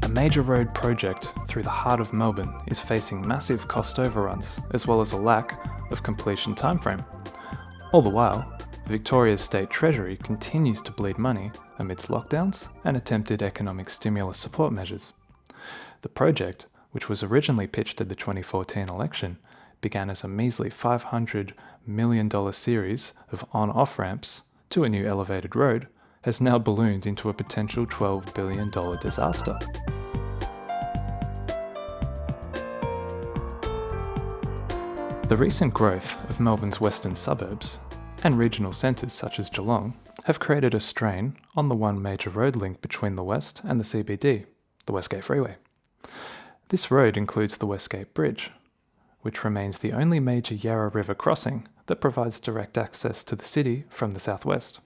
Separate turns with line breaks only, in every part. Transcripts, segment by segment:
major road project through the heart of Melbourne is facing massive cost overruns, as well as a lack of completion timeframe. All the while, Victoria's State Treasury continues to bleed money amidst lockdowns and attempted economic stimulus support measures. The project, which was originally pitched at the 2014 election, began as a measly $500 million series of on-off ramps to a new elevated road, has now ballooned into a potential $12 billion disaster. The recent growth of Melbourne's western suburbs and regional centres such as Geelong have created a strain on the one major road link between the West and the CBD, the Westgate Freeway. This road includes the Westgate Bridge, which remains the only major Yarra River crossing that provides direct access to the city from the southwest.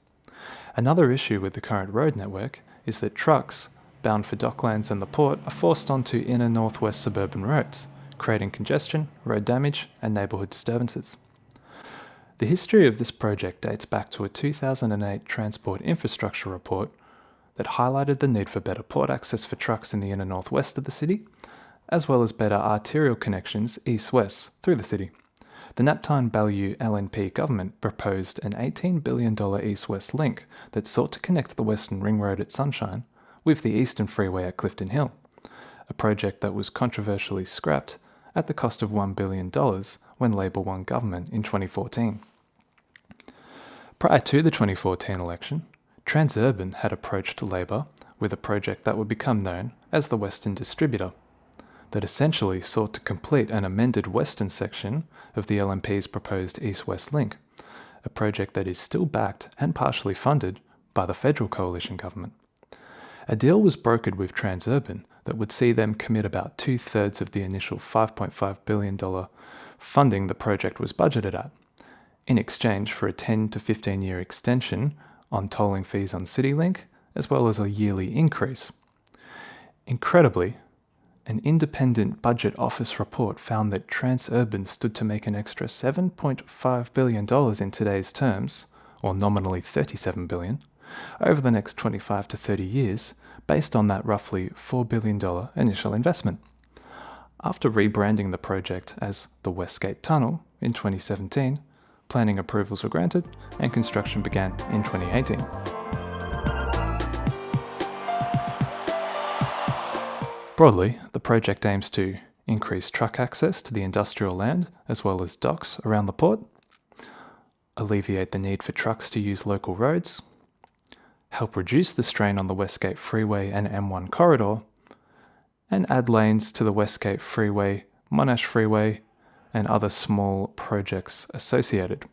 Another issue with the current road network is that trucks bound for Docklands and the port are forced onto inner northwest suburban roads, creating congestion, road damage, and neighbourhood disturbances. The history of this project dates back to a 2008 Transport Infrastructure Report that highlighted the need for better port access for trucks in the inner northwest of the city, as well as better arterial connections east-west through the city. The Naptine-Ballieu LNP government proposed an $18 billion east-west link that sought to connect the Western Ring Road at Sunshine with the Eastern Freeway at Clifton Hill, a project that was controversially scrapped at the cost of $1 billion when Labor won government in 2014. Prior to the 2014 election, Transurban had approached Labor with a project that would become known as the Western Distributor, that essentially sought to complete an amended western section of the LNP's proposed east-west link, a project that is still backed and partially funded by the federal coalition government. A deal was brokered with Transurban that would see them commit about 2/3 of the initial $5.5 billion funding the project was budgeted at, in exchange for a 10 to 15-year extension on tolling fees on CityLink, as well as a yearly increase. Incredibly, an independent budget office report found that Transurban stood to make an extra $7.5 billion in today's terms, or nominally $37 billion, over the next 25 to 30 years, based on that roughly $4 billion initial investment. After rebranding the project as the Westgate Tunnel in 2017, planning approvals were granted and construction began in 2018. Broadly, the project aims to increase truck access to the industrial land as well as docks around the port, alleviate the need for trucks to use local roads, help reduce the strain on the Westgate Freeway and M1 corridor, and add lanes to the Westgate Freeway, Monash Freeway, and other small projects associated.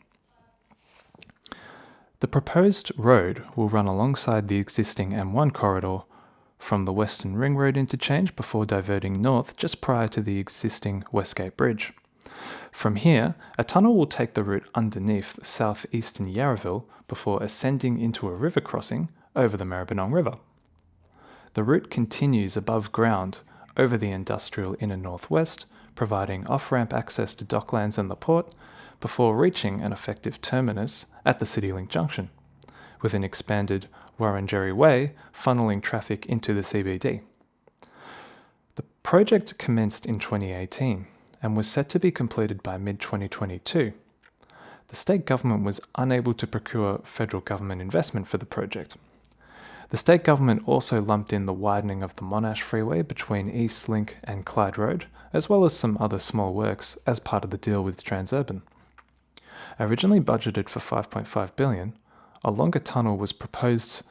The proposed road will run alongside the existing M1 corridor from the Western Ring Road interchange before diverting north just prior to the existing Westgate Bridge. From here, a tunnel will take the route underneath southeastern Yarraville before ascending into a river crossing over the Maribyrnong River. The route continues above ground over the industrial inner northwest, providing off-ramp access to Docklands and the port before reaching an effective terminus at the CityLink junction, with an expanded Wurundjeri Way funneling traffic into the CBD. The project commenced in 2018 and was set to be completed by mid-2022. The state government was unable to procure federal government investment for the project. The state government also lumped in the widening of the Monash Freeway between Eastlink and Clyde Road, as well as some other small works as part of the deal with Transurban. Originally budgeted for $5.5 billion, a longer tunnel was proposed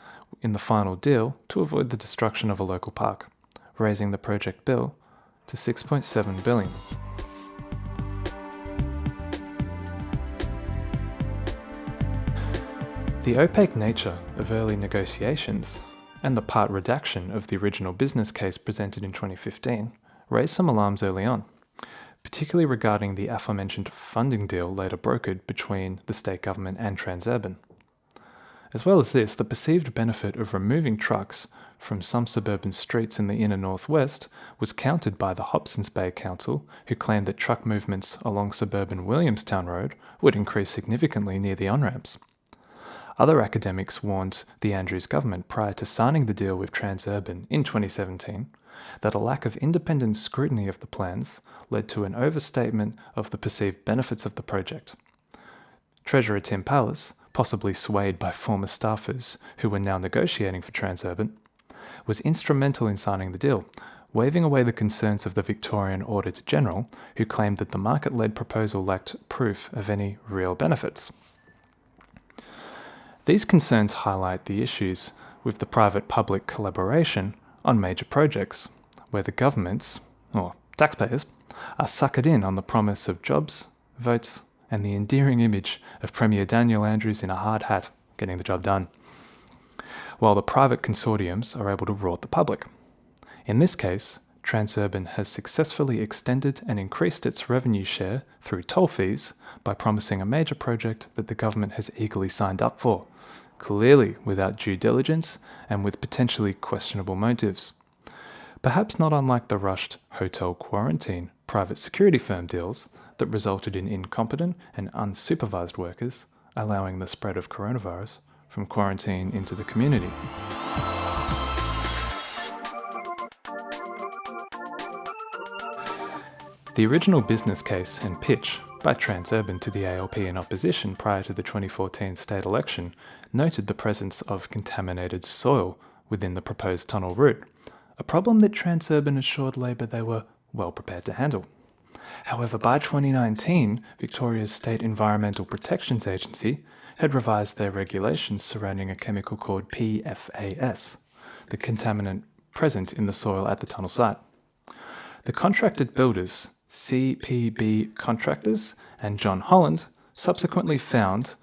in the final deal to avoid the destruction of a local park, raising the project bill to $6.7 billion. The opaque nature of early negotiations and the part redaction of the original business case presented in 2015 raised some alarms early on, particularly regarding the aforementioned funding deal later brokered between the state government and Transurban. As well as this, the perceived benefit of removing trucks from some suburban streets in the inner northwest was countered by the Hobsons Bay Council, who claimed that truck movements along suburban Williamstown Road would increase significantly near the on-ramps. Other academics warned the Andrews government prior to signing the deal with Transurban in 2017 that a lack of independent scrutiny of the plans led to an overstatement of the perceived benefits of the project. Treasurer Tim Pallas, possibly swayed by former staffers who were now negotiating for Transurban, was instrumental in signing the deal, waving away the concerns of the Victorian Auditor General, who claimed that the market-led proposal lacked proof of any real benefits. These concerns highlight the issues with the private-public collaboration on major projects, where the governments, or taxpayers, are suckered in on the promise of jobs, votes, and the endearing image of Premier Daniel Andrews in a hard hat getting the job done, while the private consortiums are able to rort the public. In this case, Transurban has successfully extended and increased its revenue share through toll fees by promising a major project that the government has eagerly signed up for, clearly without due diligence and with potentially questionable motives. Perhaps not unlike the rushed hotel quarantine private security firm deals that resulted in incompetent and unsupervised workers allowing the spread of coronavirus from quarantine into the community. The original business case and pitch by Transurban to the ALP in opposition prior to the 2014 state election noted the presence of contaminated soil within the proposed tunnel route, a problem that Transurban assured Labor they were well prepared to handle. However, by 2019, Victoria's State Environmental Protections Agency had revised their regulations surrounding a chemical called PFAS, the contaminant present in the soil at the tunnel site. The contracted builders, CPB Contractors and John Holland, subsequently found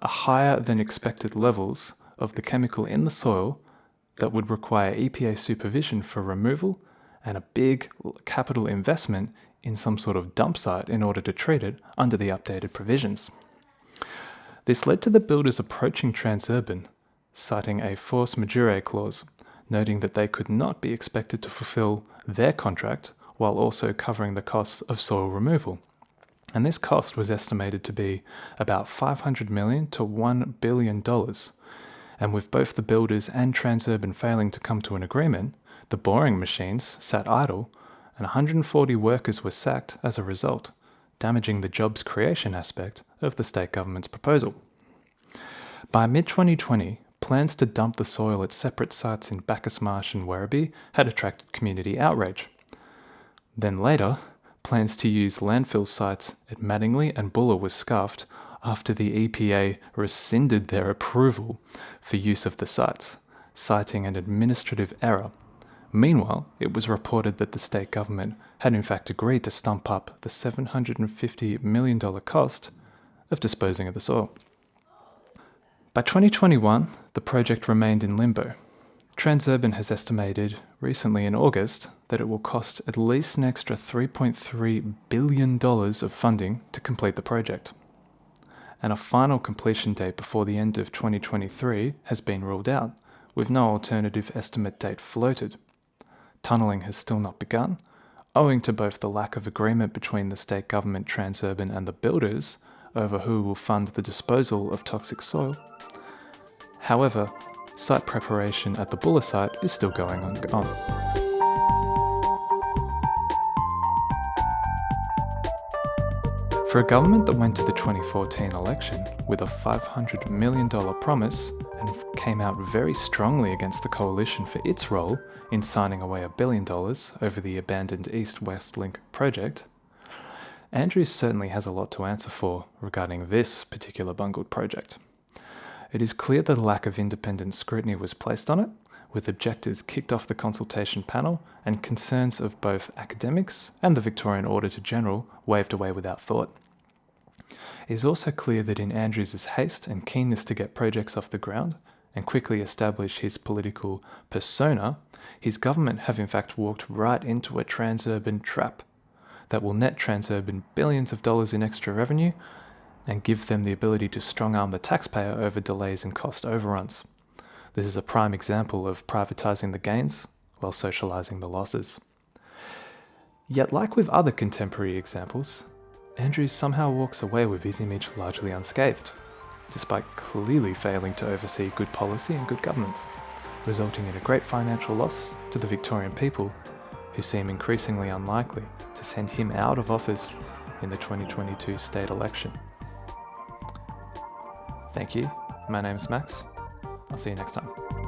a higher than expected levels of the chemical in the soil that would require EPA supervision for removal and a big capital investment in some sort of dump site in order to treat it under the updated provisions. This led to the builders approaching Transurban, citing a force majeure clause, noting that they could not be expected to fulfill their contract while also covering the costs of soil removal. And this cost was estimated to be about $500 million to $1 billion. And with both the builders and Transurban failing to come to an agreement, the boring machines sat idle and 140 workers were sacked as a result, damaging the jobs creation aspect of the state government's proposal. By mid-2020, plans to dump the soil at separate sites in Bacchus Marsh and Werribee had attracted community outrage. Then later, plans to use landfill sites at Mattingley and Buller were scuffed after the EPA rescinded their approval for use of the sites, citing an administrative error. Meanwhile, it was reported that the state government had in fact agreed to stump up the $750 million cost of disposing of the soil. By 2021, the project remained in limbo. Transurban has estimated recently in August that it will cost at least an extra $3.3 billion of funding to complete the project. And a final completion date before the end of 2023 has been ruled out, with no alternative estimate date floated. Tunnelling has still not begun, owing to both the lack of agreement between the state government, Transurban and the builders over who will fund the disposal of toxic soil. However, site preparation at the Buller site is still going on. For a government that went to the 2014 election with a $500 million promise and came out very strongly against the coalition for its role in signing away $1 billion over the abandoned East-West Link project, Andrews certainly has a lot to answer for regarding this particular bungled project. It is clear that a lack of independent scrutiny was placed on it, with objectors kicked off the consultation panel and concerns of both academics and the Victorian Auditor General waved away without thought. It is also clear that in Andrews' haste and keenness to get projects off the ground and quickly establish his political persona, his government have in fact walked right into a Transurban trap that will net Transurban billions of dollars in extra revenue and give them the ability to strong-arm the taxpayer over delays and cost overruns. This is a prime example of privatising the gains while socialising the losses. Yet, like with other contemporary examples, Andrews somehow walks away with his image largely unscathed, despite clearly failing to oversee good policy and good governance, resulting in a great financial loss to the Victorian people who seem increasingly unlikely to send him out of office in the 2022 state election. Thank you. My name's Max. I'll see you next time.